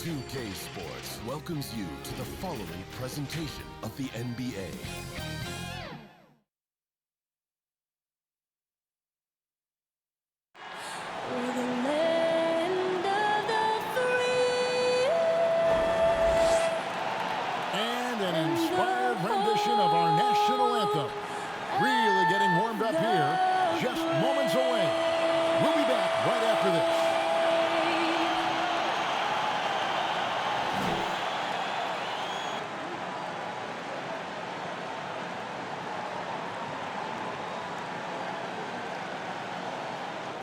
2K Sports welcomes you to the following presentation of the NBA. And an inspired rendition of our national anthem. Really getting warmed up here, just moments away. We'll be back right after this.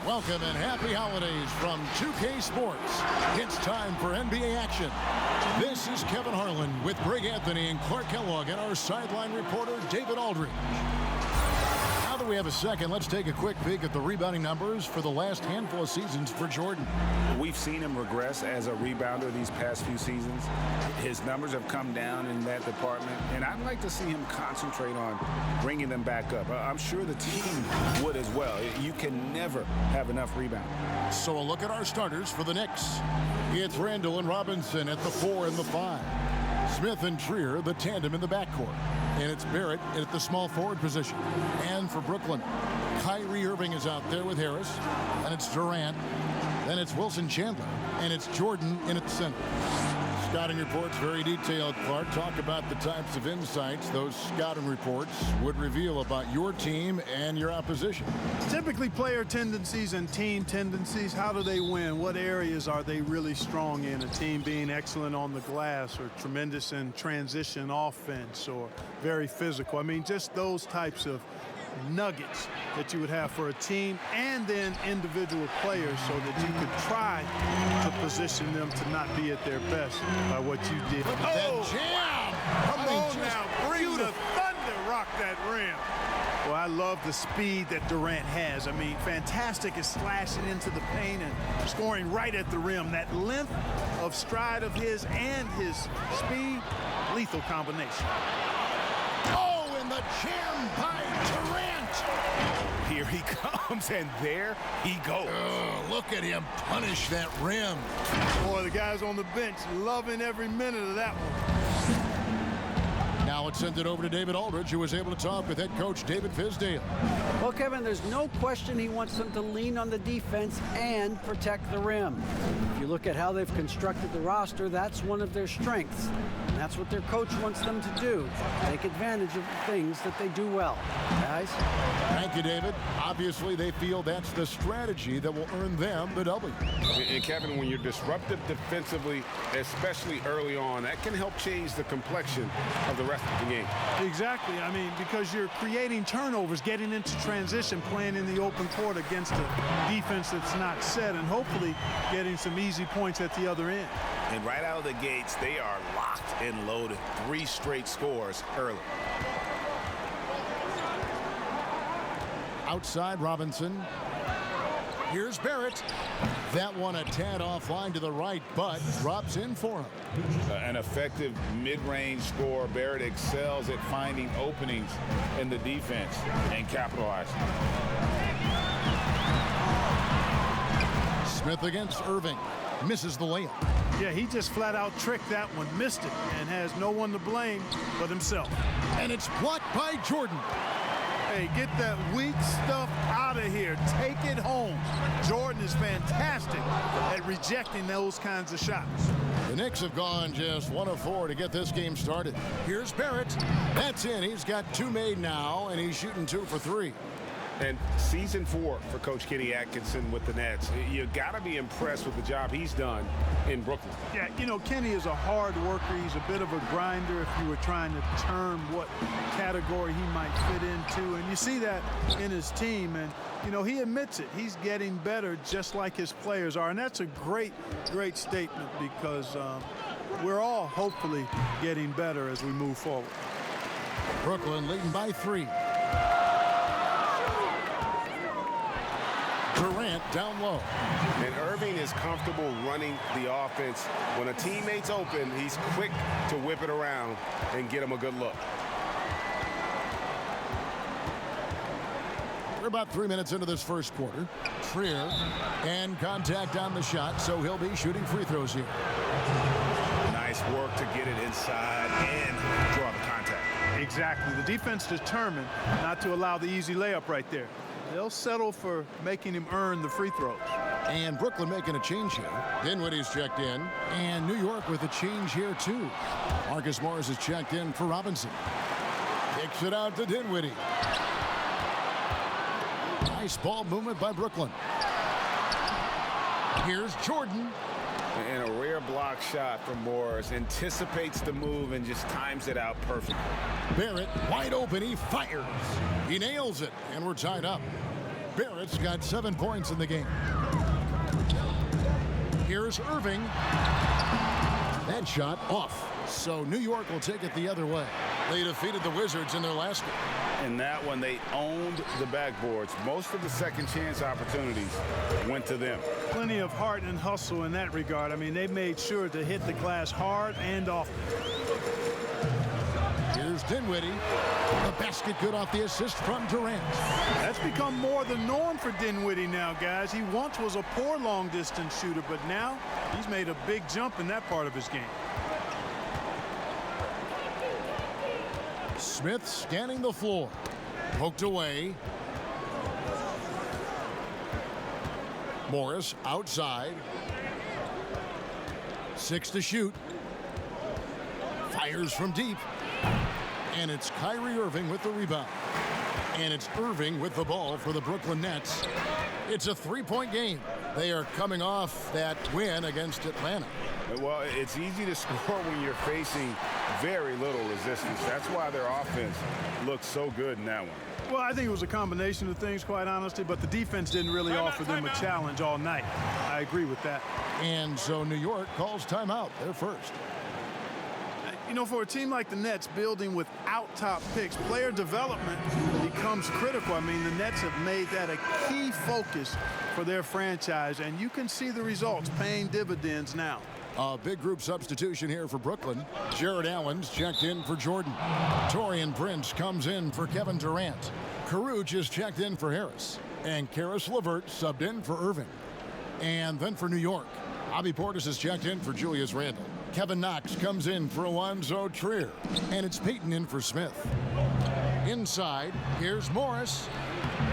Welcome and happy holidays from 2K Sports. It's time for NBA action. This is Kevin Harlan with Greg Anthony and Clark Kellogg and our sideline reporter, David Aldridge. Now that we have a second, let's take a quick peek at the rebounding numbers for the last handful of seasons for Jordan. We've seen him regress as a rebounder these past few seasons. His numbers have come down in that department, and I'd like to see him concentrate on bringing them back up. I'm sure the team would as well. You can never have enough rebound. So a look at our starters for the Knicks. It's Randall and Robinson at the 4 and the 5. Smith and Trier, the tandem in the backcourt. And it's Barrett at the small forward position. And for Brooklyn, Kyrie Irving is out there with Harris. And it's Durant. Then it's Wilson Chandler. And it's Jordan in at the center. Scouting reports very detailed, Clark. Talk about the types of insights those scouting reports would reveal about your team and your opposition. Typically player tendencies and team tendencies. How do they win? What areas are they really strong in? A team being excellent on the glass or tremendous in transition offense or very physical. I mean, just those types of nuggets that you would have for a team and then individual players so that you could try to position them to not be at their best by what you did. Oh, jam! Come on now, bring the thunder, rock that rim. Well, I love the speed that Durant has. I mean, fantastic at slashing into the paint and scoring right at the rim. That length of stride of his and his speed, lethal combination. Oh, and the jam by Durant. Here he comes, and there he goes. Oh, look at him punish that rim. Boy, the guys on the bench loving every minute of that one. Now let's send it over to David Aldridge, who was able to talk with head coach David Fizdale. Well, Kevin, there's no question he wants them to lean on the defense and protect the rim. If you look at how they've constructed the roster, that's one of their strengths. And that's what their coach wants them to do. Take advantage of the things that they do well. Guys? Thank you, David. Obviously, they feel that's the strategy that will earn them the W. And Kevin, when you're disruptive defensively, especially early on, that can help change the complexion of the rest of the game. Exactly. I mean, because you're creating turnovers, getting into transition, playing in the open court against a defense that's not set, and hopefully getting some easy points at the other end. And right out of the gates, they are locked and loaded. 3 straight scores early. Outside Robinson. Here's Barrett. That one a tad offline to the right, but drops in for him. An effective mid-range scorer. Barrett excels at finding openings in the defense and capitalizing. Smith against Irving. Misses the layup. Yeah, he just flat out tricked that one, missed it, and has no one to blame but himself. And it's blocked by Jordan. Hey, get that weak stuff out of here. Take it home. Jordan is fantastic at rejecting those kinds of shots. The Knicks have gone just 1 of 4 to get this game started. Here's Barrett. That's in. He's got 2 made now, and he's shooting 2 for 3. And season 4 for Coach Kenny Atkinson with the Nets. You got to be impressed with the job he's done in Brooklyn. Yeah, you know, Kenny is a hard worker. He's a bit of a grinder if you were trying to term what category he might fit into. And you see that in his team. And, you know, he admits it. He's getting better just like his players are. And that's a great, great statement because we're all hopefully getting better as we move forward. Brooklyn leading by 3. Durant down low. And Irving is comfortable running the offense. When a teammate's open, he's quick to whip it around and get him a good look. We're about 3 minutes into this first quarter. Trier, and contact on the shot, so he'll be shooting free throws here. Nice work to get it inside and draw the contact. Exactly. The defense determined not to allow the easy layup right there. They'll settle for making him earn the free throws. And Brooklyn making a change here. Dinwiddie's checked in. And New York with a change here, too. Marcus Morris is checked in for Robinson. Kicks it out to Dinwiddie. Nice ball movement by Brooklyn. Here's Jordan. And a rare block shot from Morris. Anticipates the move and just times it out perfectly. Barrett wide open. He fires. He nails it. And we're tied up. Barrett's got 7 points in the game. Here's Irving. That shot off. So New York will take it the other way. They defeated the Wizards in their last game. In that one, they owned the backboards. Most of the second chance opportunities went to them. Plenty of heart and hustle in that regard. I mean, they made sure to hit the glass hard and often. Here's Dinwiddie. The basket good off the assist from Durant. That's become more the norm for Dinwiddie now, guys. He once was a poor long-distance shooter, but now he's made a big jump in that part of his game. Smith scanning the floor. Poked away. Morris outside. 6 to shoot. Fires from deep. And it's Kyrie Irving with the rebound. And it's Irving with the ball for the Brooklyn Nets. It's a 3-point game. They are coming off that win against Atlanta. Well, it's easy to score when you're facing very little resistance. That's why their offense looks so good in that one. Well, I think it was a combination of things, quite honestly, but the defense didn't really offer them a challenge all night. I agree with that. And so New York calls timeout. They're first. You know, for a team like the Nets, building without top picks, player development becomes critical. I mean, the Nets have made that a key focus for their franchise, and you can see the results paying dividends now. A big group substitution here for Brooklyn. Jared Allen's checked in for Jordan. Taurean Prince comes in for Kevin Durant. Caruth is checked in for Harris. And Karis LeVert subbed in for Irving. And then for New York, Bobby Portis is checked in for Julius Randle. Kevin Knox comes in for Alonzo Trier. And it's Payton in for Smith. Inside, here's Morris.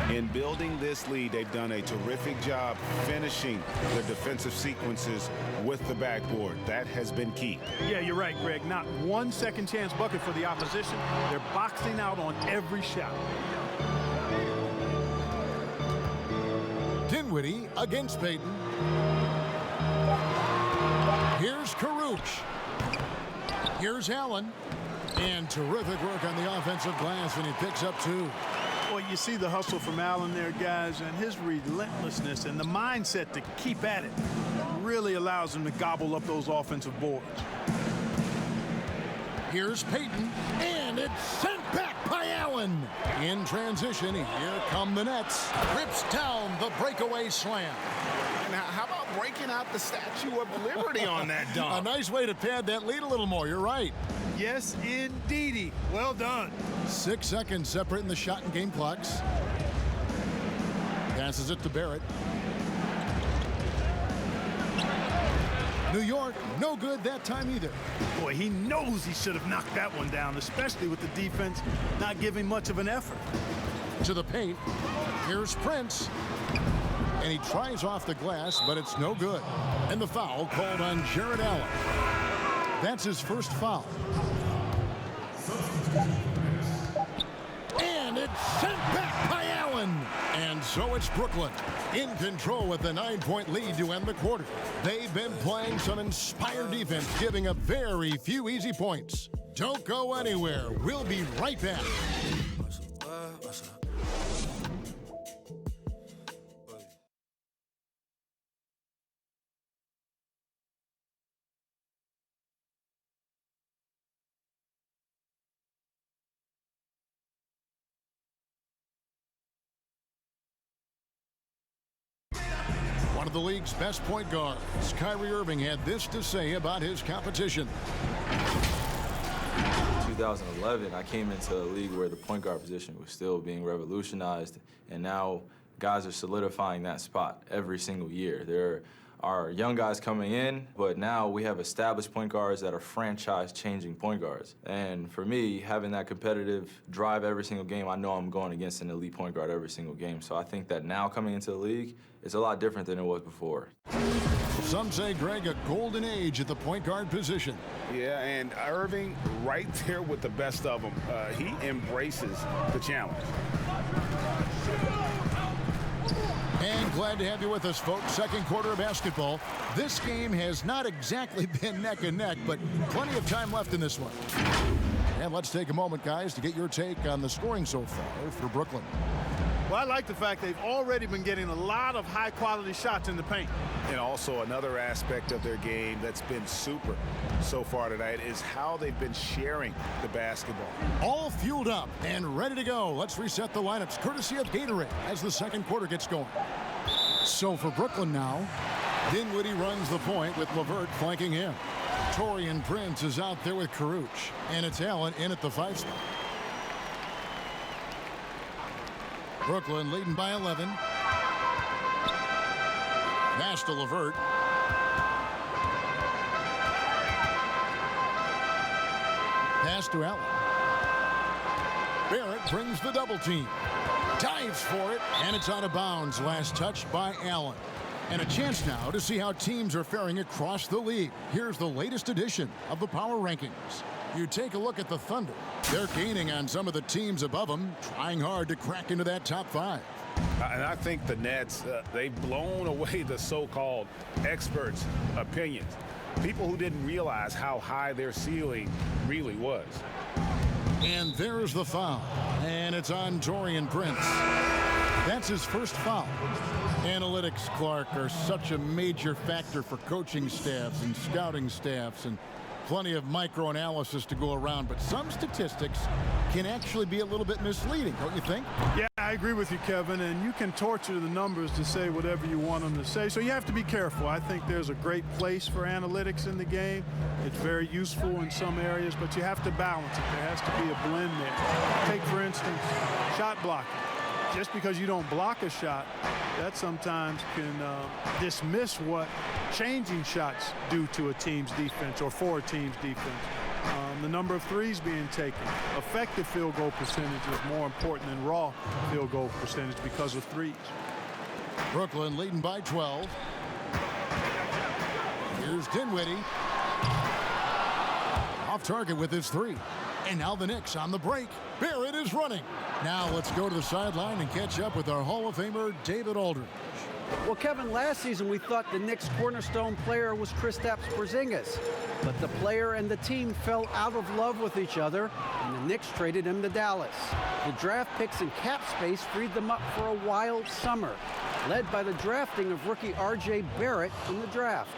In building this lead, they've done a terrific job finishing their defensive sequences with the backboard. That has been key. Yeah, you're right, Greg. Not one second chance bucket for the opposition. They're boxing out on every shot. Dinwiddie against Payton. Here's Caruth. Here's Allen. And terrific work on the offensive glass, and he picks up 2. Well, you see the hustle from Allen there, guys, and his relentlessness and the mindset to keep at it really allows him to gobble up those offensive boards. Here's Payton, and it's sent back by Allen. In transition, here come the Nets. Rips down the breakaway slam. Now, how about breaking out the Statue of Liberty on that dunk? A nice way to pad that lead a little more. You're right. Yes, indeedy. Well done. 6 seconds separating the shot and game clocks. Passes it to Barrett. New York, no good that time either. Boy, he knows he should have knocked that one down, especially with the defense not giving much of an effort. To the paint. Here's Prince. And he tries off the glass, but it's no good. And the foul called on Jared Allen. That's his first foul. And it's sent back by Allen. And so it's Brooklyn in control with the 9-point lead to end the quarter. They've been playing some inspired defense, giving up very few easy points. Don't go anywhere. We'll be right back. One of the league's best point guards, Kyrie Irving, had this to say about his competition. To 2011, I came into a league where the point guard position was still being revolutionized, and now guys are solidifying that spot every single year. There are young guys coming in, but now we have established point guards that are franchise-changing point guards. And for me, having that competitive drive every single game, I know I'm going against an elite point guard every single game. So I think that now coming into the league, it's a lot different than it was before. Some say, Greg, a golden age at the point guard position. Yeah, and Irving right there with the best of them. He embraces the challenge. And glad to have you with us, folks. Second quarter of basketball. This game has not exactly been neck and neck, but plenty of time left in this one. And let's take a moment, guys, to get your take on the scoring so far for Brooklyn. Well, I like the fact they've already been getting a lot of high-quality shots in the paint. And also another aspect of their game that's been super so far tonight is how they've been sharing the basketball. All fueled up and ready to go. Let's reset the lineups courtesy of Gatorade as the second quarter gets going. So for Brooklyn now, Dinwiddie runs the point with LeVert flanking him. Taurean Prince is out there with Caruch, and it's Allen in at the 5 spot. Brooklyn leading by 11. Pass to LeVert. Pass to Allen. Barrett brings the double team. Dives for it, and it's out of bounds. Last touch by Allen. And a chance now to see how teams are faring across the league. Here's the latest edition of the Power Rankings. You take a look at the Thunder. They're gaining on some of the teams above them, trying hard to crack into that top 5. And I think the Nets, they've blown away the so-called experts' opinions. People who didn't realize how high their ceiling really was. And there's the foul. And it's on Taurean Prince. That's his first foul. Analytics, Clark, are such a major factor for coaching staffs and scouting staffs, and plenty of micro-analysis to go around, but some statistics can actually be a little bit misleading, don't you think? Yeah, I agree with you, Kevin, and you can torture the numbers to say whatever you want them to say, so you have to be careful. I think there's a great place for analytics in the game. It's very useful in some areas, but you have to balance it. There has to be a blend there. Take, for instance, shot blocking. Just because you don't block a shot, that sometimes can dismiss what changing shots do to a team's defense or for a team's defense. The number of threes being taken. Effective field goal percentage is more important than raw field goal percentage because of threes. Brooklyn leading by 12. Here's Dinwiddie. Off target with his 3. And now the Knicks on the break. Barrett is running. Now let's go to the sideline and catch up with our Hall of Famer, David Aldridge. Well, Kevin, last season we thought the Knicks' cornerstone player was Kristaps Porzingis, but the player and the team fell out of love with each other, and the Knicks traded him to Dallas. The draft picks and cap space freed them up for a wild summer, led by the drafting of rookie R.J. Barrett in the draft.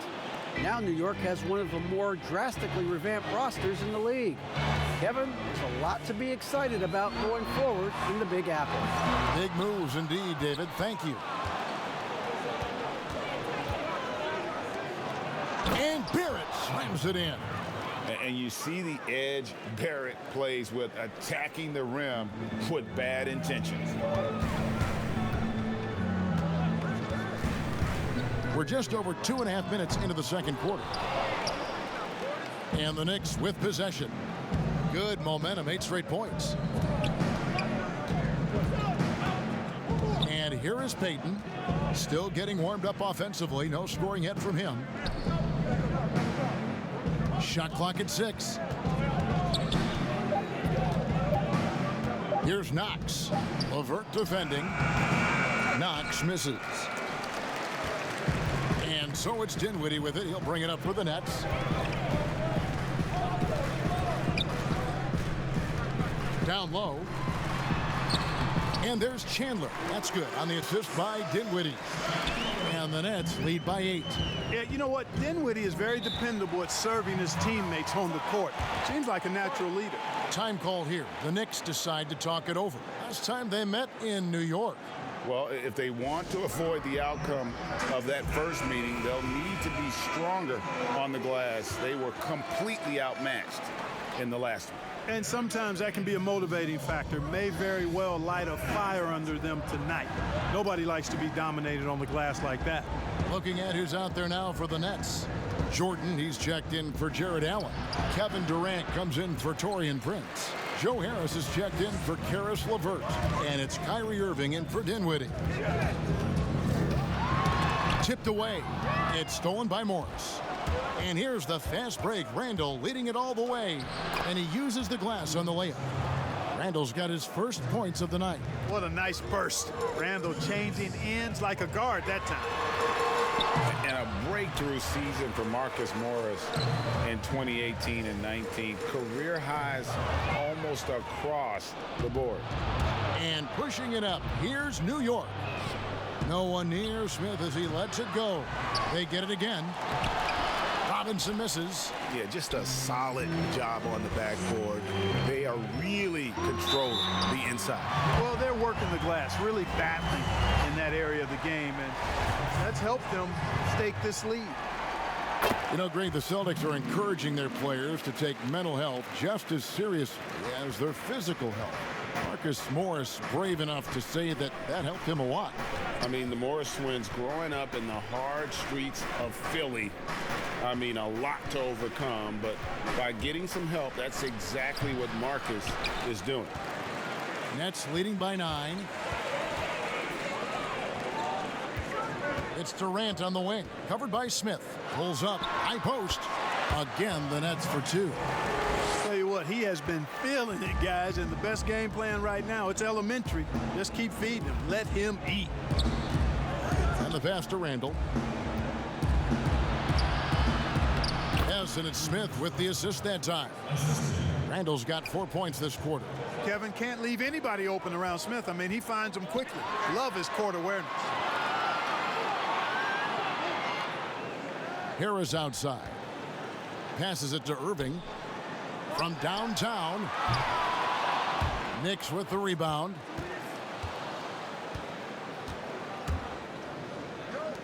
Now New York has one of the more drastically revamped rosters in the league. Kevin, there's a lot to be excited about going forward in the Big Apple. Big moves indeed, David. Thank you. And Barrett slams it in. And you see the edge Barrett plays with, attacking the rim with bad intentions. We're just over 2.5 minutes into the second quarter. And the Knicks with possession. Good momentum, 8 straight points. And here is Payton, still getting warmed up offensively. No scoring yet from him. Shot clock at 6. Here's Knox. LeVert defending. Knox misses. And so it's Dinwiddie with it. He'll bring it up for the Nets. Down low. And there's Chandler. That's good on the assist by Dinwiddie. And the Nets lead by 8. Yeah, you know what? Dinwiddie is very dependable at serving his teammates on the court. Seems like a natural leader. Time called here. The Knicks decide to talk it over. Last time they met in New York. Well, if they want to avoid the outcome of that first meeting, they'll need to be stronger on the glass. They were completely outmatched. in the last one. And sometimes that can be a motivating factor. May very well light a fire under them tonight. Nobody likes to be dominated on the glass like that. Looking at who's out there now for the Nets. Jordan, he's checked in for Jared Allen. Kevin Durant comes in for Taurean Prince. Joe Harris is checked in for Karis LeVert. And it's Kyrie Irving in for Dinwiddie. Tipped away. It's stolen by Morris. And here's the fast break. Randall leading it all the way. And he uses the glass on the layup. Randall's got his first points of the night. What a nice burst. Randall changing ends like a guard that time. And a breakthrough season for Marcus Morris in 2018 and 19. Career highs almost across the board. And pushing it up. Here's New York. No one near Smith as he lets it go. They get it again. Robinson misses. Yeah, just a solid job on the backboard. They are really controlling the inside. Well, they're working the glass, really battling in that area of the game, and that's helped them stake this lead. You know, Greg, the Celtics are encouraging their players to take mental health just as seriously as their physical health. Marcus Morris brave enough to say that helped him a lot. I mean, the Morris twins growing up in the hard streets of Philly, I mean, a lot to overcome, but by getting some help, that's exactly what Marcus is doing. Nets leading by 9. It's Durant on the wing, covered by Smith. Pulls up, high post. Again, the Nets for 2. Tell you what, he has been feeling it, guys, and the best game plan right now, it's elementary. Just keep feeding him. Let him eat. And the pass to Randall. Yes, and it's Smith with the assist that time. Randall's got 4 points this quarter. Kevin can't leave anybody open around Smith. I mean, he finds them quickly. Love his court awareness. Harris outside. Passes it to Irving. From downtown. Knicks with the rebound.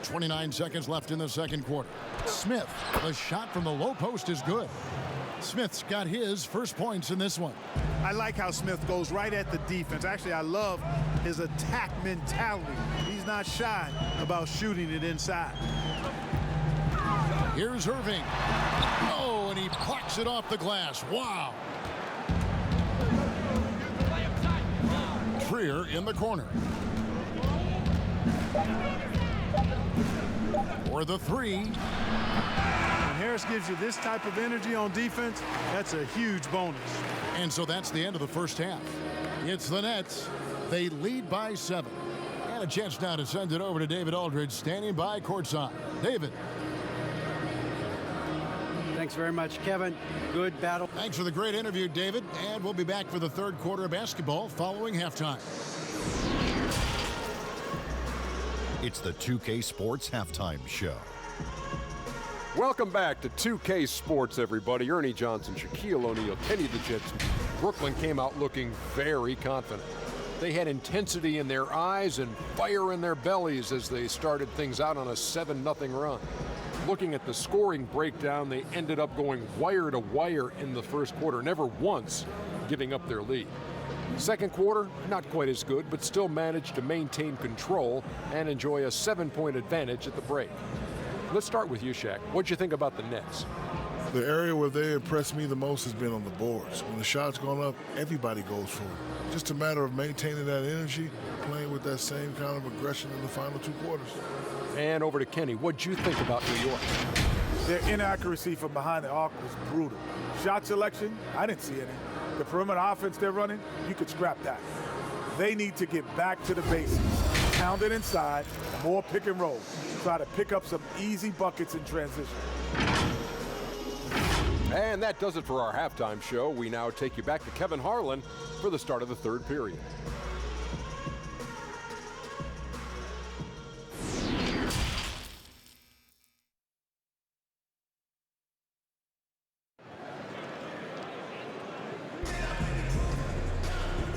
29 seconds left in the second quarter. Smith, the shot from the low post is good. Smith's got his first points in this one. I like how Smith goes right at the defense. Actually, I love his attack mentality. He's not shy about shooting it inside. Here's Irving. Oh, and he plucks it off the glass. Wow. Trier in the corner. For the 3. When Harris gives you this type of energy on defense, that's a huge bonus. And so that's the end of the first half. It's the Nets. They lead by 7. And a chance now to send it over to David Aldridge, standing by courtside. David. Thanks very much, Kevin. Good battle. Thanks for the great interview, David. And we'll be back for the third quarter of basketball following halftime. It's the 2K Sports Halftime Show. Welcome back to 2K Sports, everybody. Ernie Johnson, Shaquille O'Neal, Kenny the Jets. Brooklyn came out looking very confident. They had intensity in their eyes and fire in their bellies as they started things out on a 7-0 run. Looking at the scoring breakdown, they ended up going wire to wire in the first quarter, never once giving up their lead. Second quarter, not quite as good, but still managed to maintain control and enjoy a 7-point advantage at the break. Let's start with you, Shaq. What'd you think about the Nets? The area where they impressed me the most has been on the boards. When the shot's gone up, everybody goes for it. Just a matter of maintaining that energy, playing with that same kind of aggression in the final 2 quarters. And over to Kenny. What'd you think about New York? Their inaccuracy from behind the arc was brutal. Shot selection, I didn't see any. The perimeter offense they're running, you could scrap that. They need to get back to the basics. Pound it inside, more pick and roll. Try to pick up some easy buckets in transition. And that does it for our halftime show. We now take you back to Kevin Harlan for the start of the third period.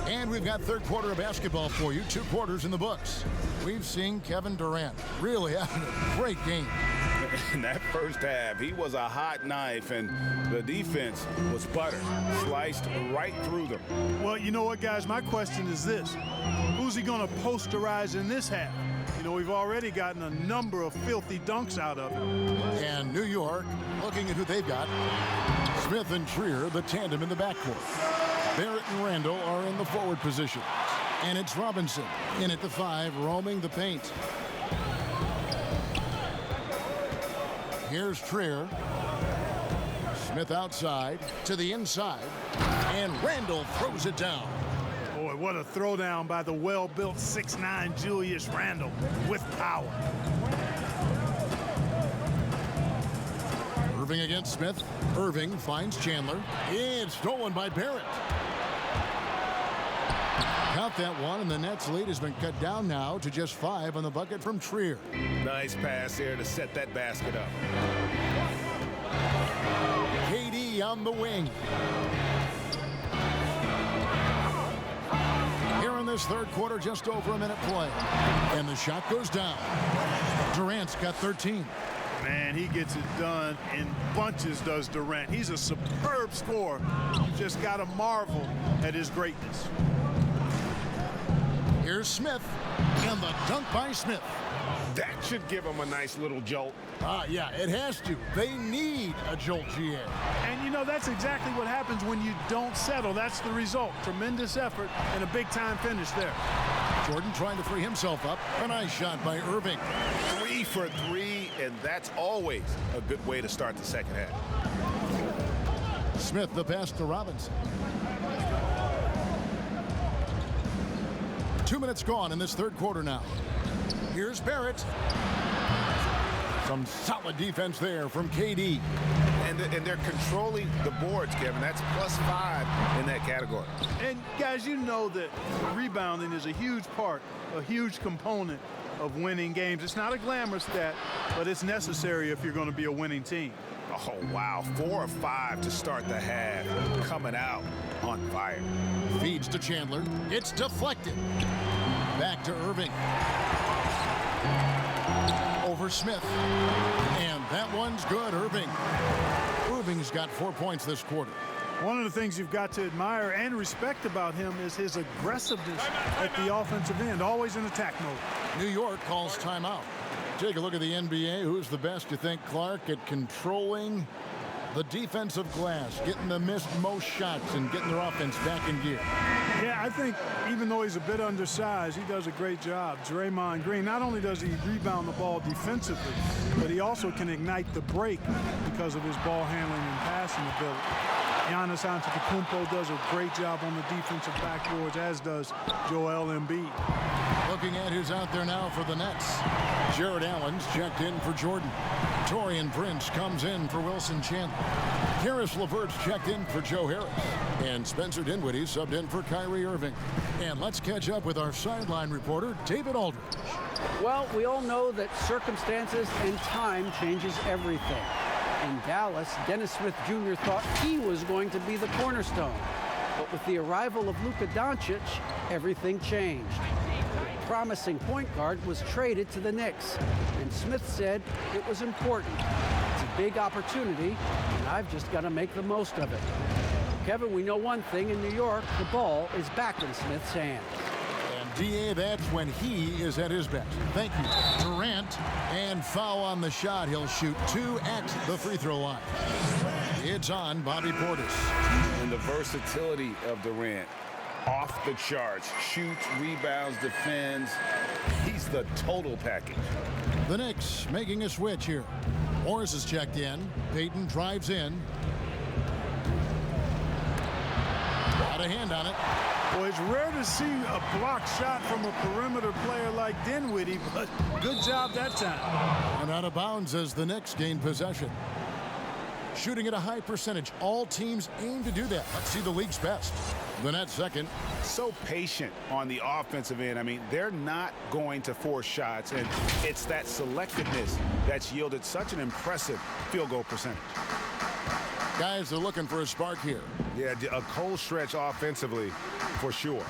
And we've got third quarter of basketball for you. 2 quarters in the books. We've seen Kevin Durant really having a great game. In that first half, he was a hot knife, and the defense was butter, sliced right through them. Well, you know what, guys? My question is this. Who's he going to posterize in this half? You know, we've already gotten a number of filthy dunks out of him. And New York, looking at who they've got. Smith and Trier, the tandem in the backcourt. Barrett and Randall are in the forward position. And it's Robinson in at the 5, roaming the paint. Here's Trier. Smith outside to the inside. And Randall throws it down. Boy, what a throwdown by the well-built 6'9" Julius Randle with power. Irving against Smith. Irving finds Chandler. It's stolen by Barrett. Count that one, and the Nets' lead has been cut down now to just 5 on the bucket from Trier. Nice pass there to set that basket up. KD on the wing. Here in this third quarter, just over a minute play. And the shot goes down. Durant's got 13. Man, he gets it done in bunches, does Durant. He's a superb scorer. You just got to marvel at his greatness. Here's Smith, and the dunk by Smith. That should give him a nice little jolt. Yeah, it has to. They need a jolt, GA. And, you know, that's exactly what happens when you don't settle. That's the result. Tremendous effort and a big-time finish there. Jordan trying to free himself up. A nice shot by Irving. 3 for 3, and that's always a good way to start the second half. Smith, the pass to Robinson. 2 minutes gone in this third quarter now. Here's Barrett. Some solid defense there from KD. And they're controlling the boards, Kevin. That's +5 in that category. And, guys, you know that rebounding is a huge part, a huge component of winning games. It's not a glamour stat, but it's necessary if you're going to be a winning team. Oh, wow. 4 of 5 to start the half. Coming out on fire. Feeds to Chandler. It's deflected. Back to Irving. Over Smith. And that one's good, Irving. Irving's got 4 points this quarter. One of the things you've got to admire and respect about him is his aggressiveness at the offensive end, always in attack mode. New York calls timeout. Take a look at the NBA. Who's the best, you think, Clark, at controlling the defensive glass, getting the missed most shots and getting their offense back in gear? Yeah, I think even though he's a bit undersized, he does a great job. Draymond Green, not only does he rebound the ball defensively, but he also can ignite the break because of his ball handling and passing ability. Giannis Antetokounmpo does a great job on the defensive backboards, as does Joel Embiid. Looking at who's out there now for the Nets. Jared Allen's checked in for Jordan. Taurean Prince comes in for Wilson Chandler. Karis LeVert's checked in for Joe Harris. And Spencer Dinwiddie subbed in for Kyrie Irving. And let's catch up with our sideline reporter, David Aldridge. Well, we all know that circumstances and time changes everything. In Dallas, Dennis Smith Jr. thought he was going to be the cornerstone. But with the arrival of Luka Doncic, everything changed. The promising point guard was traded to the Knicks, and Smith said it was important. It's a big opportunity, and I've just got to make the most of it. Kevin, we know one thing in New York, the ball is back in Smith's hands. DA, that's when he is at his best. Thank you. Durant, and foul on the shot. He'll shoot 2 at the free throw line. It's on Bobby Portis. And the versatility of Durant, off the charts. Shoots, rebounds, defends. He's the total package. The Knicks making a switch here. Morris is checked in. Payton drives in. Got a hand on it. Well, it's rare to see a block shot from a perimeter player like Dinwiddie, but good job that time. And out of bounds as the Knicks gain possession. Shooting at a high percentage. All teams aim to do that. Let's see the league's best. The Nets second. So patient on the offensive end. I mean, they're not going to force shots, and it's that selectiveness that's yielded such an impressive field goal percentage. Guys, they're looking for a spark here. Yeah, a cold stretch offensively for sure.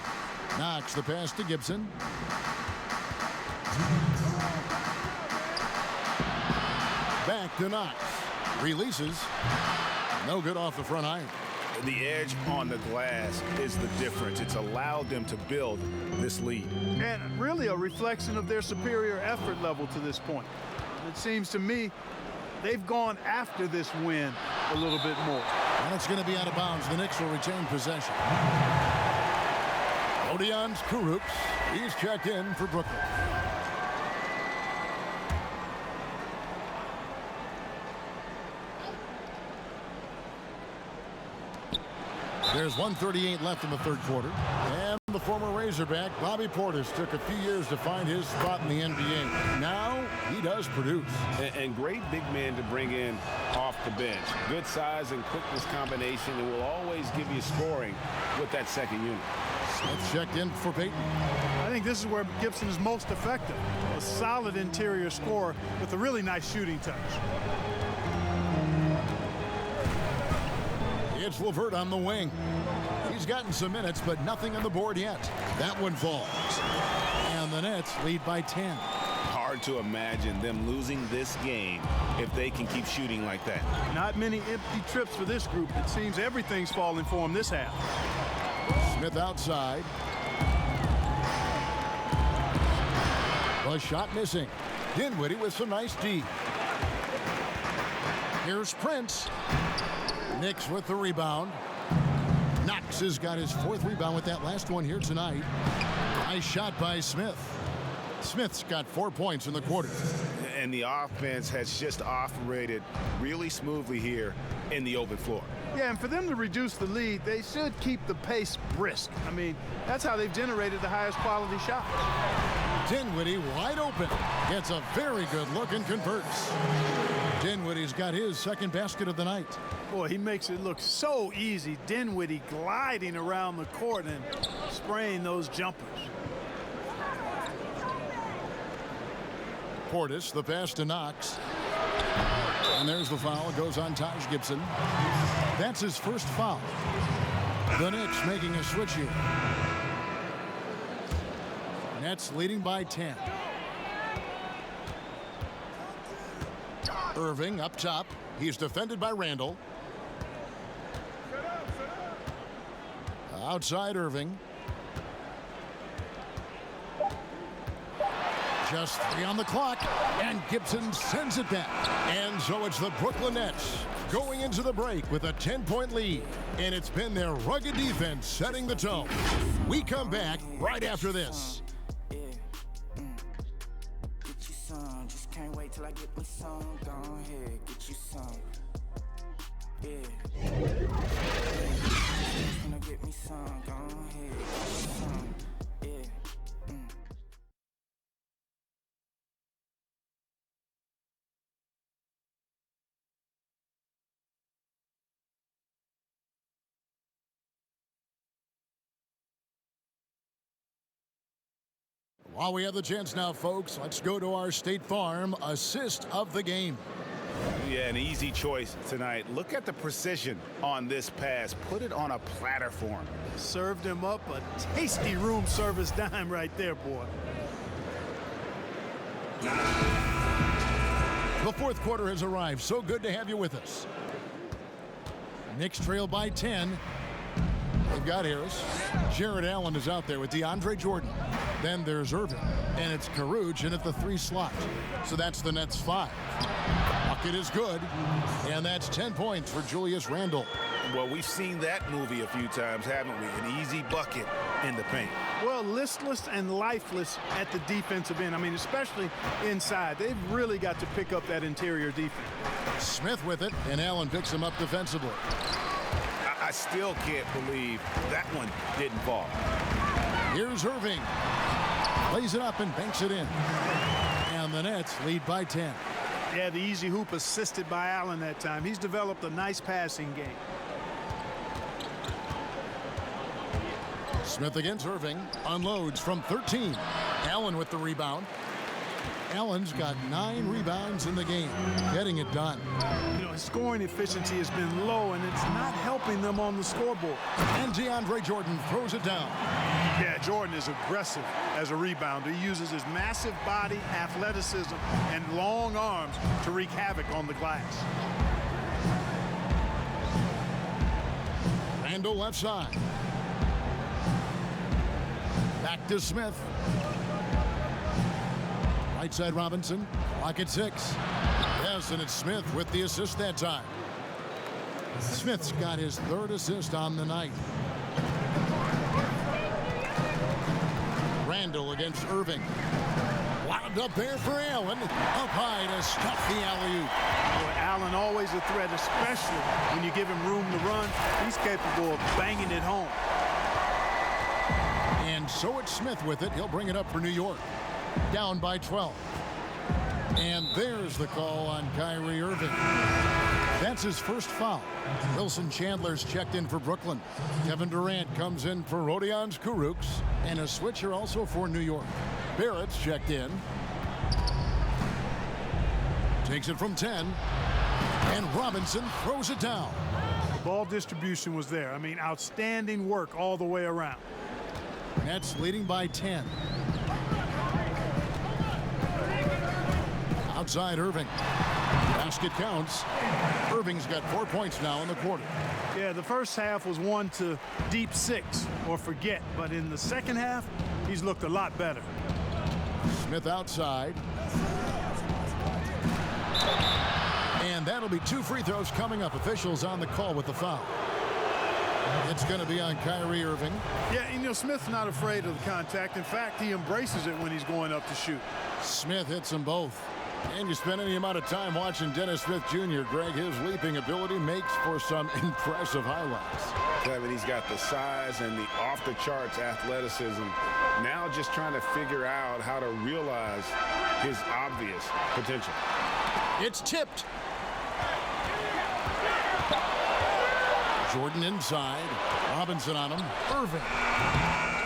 Knox the pass to Gibson. to Knox. Releases. No good off the front iron. The edge on the glass is the difference. It's allowed them to build this lead. And really a reflection of their superior effort level to this point. It seems to me they've gone after this win a little bit more. And it's going to be out of bounds. The Knicks will retain possession. Odion Kurucs, he's checked in for Brooklyn. There's 1:38 left in the third quarter. And the former Razorback, Bobby Portis, took a few years to find his spot in the NBA. Now he does produce. And great big man to bring in off the bench. Good size and quickness combination, and will always give you scoring with that second unit. Smith checked in for Payton. I think this is where Gibson is most effective. A solid interior scorer with a really nice shooting touch. It's LeVert on the wing. He's gotten some minutes, but nothing on the board yet. That one falls. And the Nets lead by 10. Hard to imagine them losing this game if they can keep shooting like that. Not many empty trips for this group. It seems everything's falling for them this half. Smith outside. The shot missing. Dinwiddie with some nice D. Here's Prince. Knicks with the rebound. Knox has got his fourth rebound with that last one here tonight. Nice shot by Smith. Smith's got 4 points in the quarter. And the offense has just operated really smoothly here in the open floor. Yeah, and for them to reduce the lead, they should keep the pace brisk. I mean, that's how they've generated the highest quality shot. Dinwiddie wide open. Gets a very good look and converts. Dinwiddie's got his second basket of the night. Boy, he makes it look so easy. Dinwiddie gliding around the court and spraying those jumpers. Portis, the pass to Knox. And there's the foul. It goes on Taj Gibson. That's his first foul. The Knicks making a switch here. Nets leading by 10. Irving up top. He's defended by Randall. Outside Irving. Just 3 on the clock, and Gibson sends it back. And so it's the Brooklyn Nets going into the break with a 10-point lead. And it's been their rugged defense setting the tone. We come back right after this. Can't wait till I get me some. Go ahead, get you some. Yeah. Gonna get me some. Go ahead, get you some. Yeah. While we have the chance now, folks, let's go to our State Farm assist of the game. Yeah, an easy choice tonight. Look at the precision on this pass. Put it on a platter for him. Served him up a tasty room service dime right there, boy. The fourth quarter has arrived. So good to have you with us. Knicks trail by 10. They've got Harris. Jared Allen is out there with DeAndre Jordan. Then there's Irving. And it's Kurucs in at the 3 slot. So that's the Nets 5. Bucket is good. And that's 10 points for Julius Randle. Well, we've seen that movie a few times, haven't we? An easy bucket in the paint. Well, listless and lifeless at the defensive end. I mean, especially inside. They've really got to pick up that interior defense. Smith with it, and Allen picks him up defensively. I still can't believe that one didn't fall. Here's Irving. Lays it up and banks it in. And the Nets lead by 10. Yeah, the easy hoop assisted by Allen that time. He's developed a nice passing game. Smith against Irving. Unloads from 13. Allen with the rebound. Allen's got 9 rebounds in the game, getting it done. You know, his scoring efficiency has been low, and it's not helping them on the scoreboard. And DeAndre Jordan throws it down. Yeah, Jordan is aggressive as a rebounder. He uses his massive body, athleticism, and long arms to wreak havoc on the glass. Randall left side. Back to Smith. Right side Robinson. Clock at 6. Yes, and it's Smith with the assist that time. Smith's got his 3rd assist on the night. Randall against Irving. Wound up there for Allen. Up high to stuff the alley-oop. Allen always a threat, especially when you give him room to run. He's capable of banging it home. And so it's Smith with it. He'll bring it up for New York. Down by 12. And there's the call on Kyrie Irving. That's his first foul. Wilson Chandler's checked in for Brooklyn. Kevin Durant comes in for Rodions Kurucs. And a switcher also for New York. Barrett's checked in. Takes it from 10. And Robinson throws it down. The ball distribution was there. I mean, outstanding work all the way around. Nets leading by 10. Outside Irving. Basket counts. Irving's got 4 points now in the quarter. Yeah, the first half was 1 to deep 6 or forget. But in the second half, he's looked a lot better. Smith outside. And that'll be 2 free throws coming up. Officials on the call with the foul. It's going to be on Kyrie Irving. Yeah, you know, Smith's not afraid of the contact. In fact, he embraces it when he's going up to shoot. Smith hits them both. And you spend any amount of time watching Dennis Smith Jr., Greg, his leaping ability makes for some impressive highlights. Kevin, he's got the size and the off-the-charts athleticism. Now just trying to figure out how to realize his obvious potential. It's tipped. Jordan inside. Robinson on him. Irving.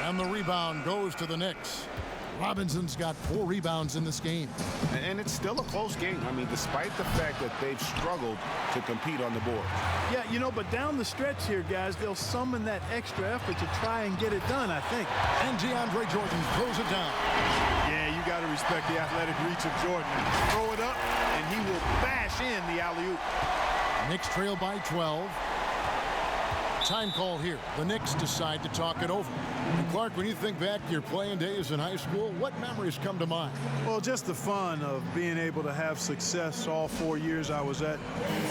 And the rebound goes to the Knicks. Robinson's got 4 rebounds in this game. And it's still a close game. I mean, despite the fact that they've struggled to compete on the board. Yeah, you know, but down the stretch here, guys, they'll summon that extra effort to try and get it done, I think. And DeAndre Jordan throws it down. Yeah, you got to respect the athletic reach of Jordan. Throw it up, and he will bash in the alley-oop. Knicks trail by 12. Time call here. The Knicks decide to talk it over. And Clark, when you think back to your playing days in high school, what memories come to mind? Well, just the fun of being able to have success all 4 years I was at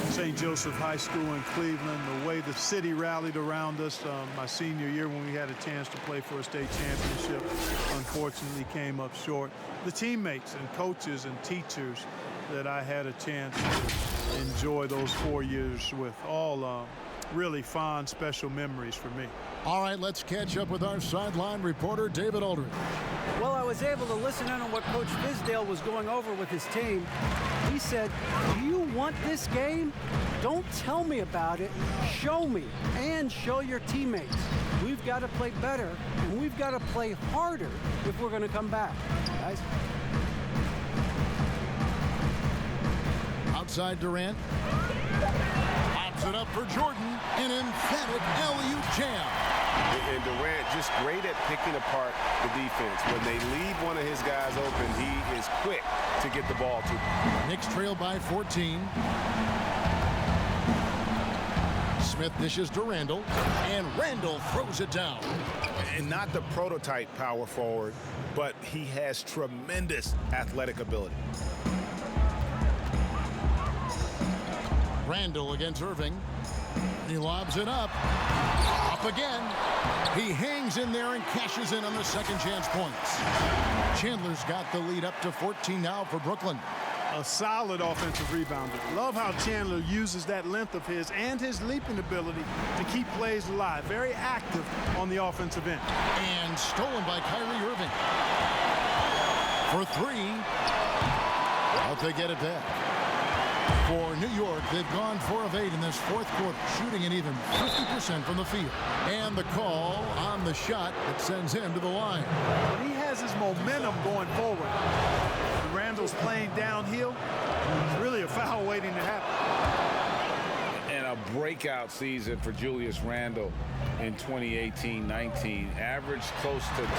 St. Joseph High School in Cleveland, the way the city rallied around us my senior year when we had a chance to play for a state championship. Unfortunately came up short. The teammates and coaches and teachers that I had a chance to enjoy those 4 years with, all really fond, special memories for me. All right, let's catch up with our sideline reporter, David Aldridge. Well, I was able to listen in on what Coach Fizdale was going over with his team. He said, do you want this game? Don't tell me about it. Show me and show your teammates. We've got to play better, and we've got to play harder if we're going to come back, guys. Outside Durant. Pops it up for Jordan. An emphatic alley-oop jam. And Durant just great at picking apart the defense. When they leave one of his guys open, he is quick to get the ball to. Knicks trail by 14. Smith dishes to Randall, and Randall throws it down. And not the prototype power forward, but he has tremendous athletic ability. Randall against Irving. He lobs it up. Up again. He hangs in there and cashes in on the second chance points. Chandler's got the lead up to 14 now for Brooklyn. A solid offensive rebounder. Love how Chandler uses that length of his and his leaping ability to keep plays alive. Very active on the offensive end. And stolen by Kyrie Irving. For 3. But they get it back. For New York, they've gone 4 of 8 in this fourth quarter, shooting an even 50% from the field. And the call on the shot that sends him to the line. He has his momentum going forward. Randle's playing downhill, it's really a foul waiting to happen. And a breakout season for Julius Randle in 2018-19. Averaged close to 20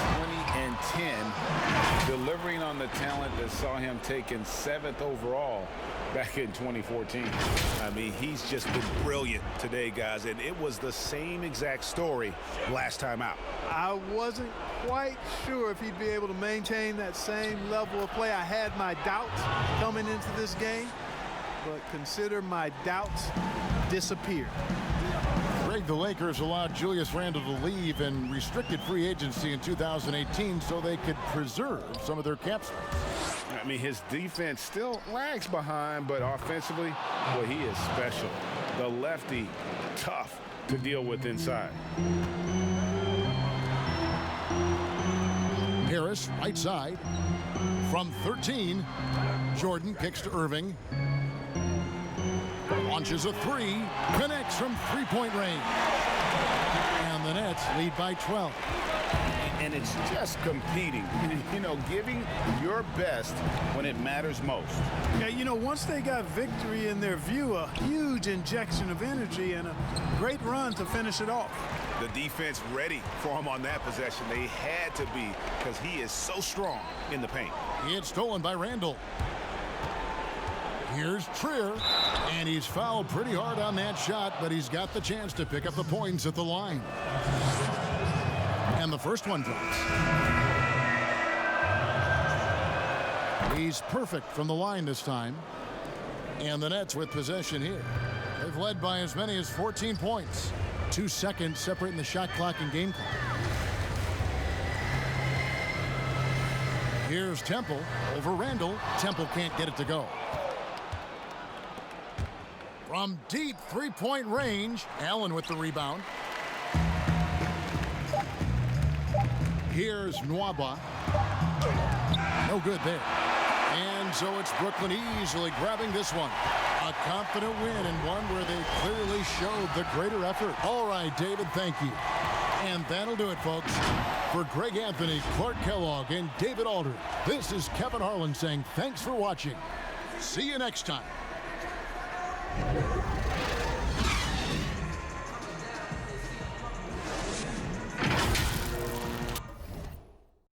and 10, delivering on the talent that saw him taken 7th overall back in 2014. I mean, he's just been brilliant today, guys, and it was the same exact story last time out. I wasn't quite sure if he'd be able to maintain that same level of play. I had my doubts coming into this game, but consider my doubts disappeared. Greg, the Lakers allowed Julius Randle to leave in restricted free agency in 2018 so they could preserve some of their cap space. I mean, his defense still lags behind, but offensively, well, he is special. The lefty, tough to deal with inside. Harris, right side. From 13, Jordan kicks to Irving. Launches a three, connects from three-point range. And the Nets lead by 12. And it's just competing, you know, giving your best when it matters most. Yeah, you know, once they got victory in their view, a huge injection of energy and a great run to finish it off. The defense ready for him on that possession. They had to be, because he is so strong in the paint. It's stolen by Randle. Here's Trier, and he's fouled pretty hard on that shot, but he's got the chance to pick up the points at the line. And the first one drops. He's perfect from the line this time. And the Nets with possession here. They've led by as many as 14 points. 2 seconds separating the shot clock and game clock. Here's Temple over Randle. Temple can't get it to go. From deep three-point range, Allen with the rebound. Here's Nwaba. No good there. And so it's Brooklyn easily grabbing this one. A confident win and one where they clearly showed the greater effort. All right, David, thank you. And that'll do it, folks. For Greg Anthony, Clark Kellogg, and David Aldridge, this is Kevin Harlan saying thanks for watching. See you next time.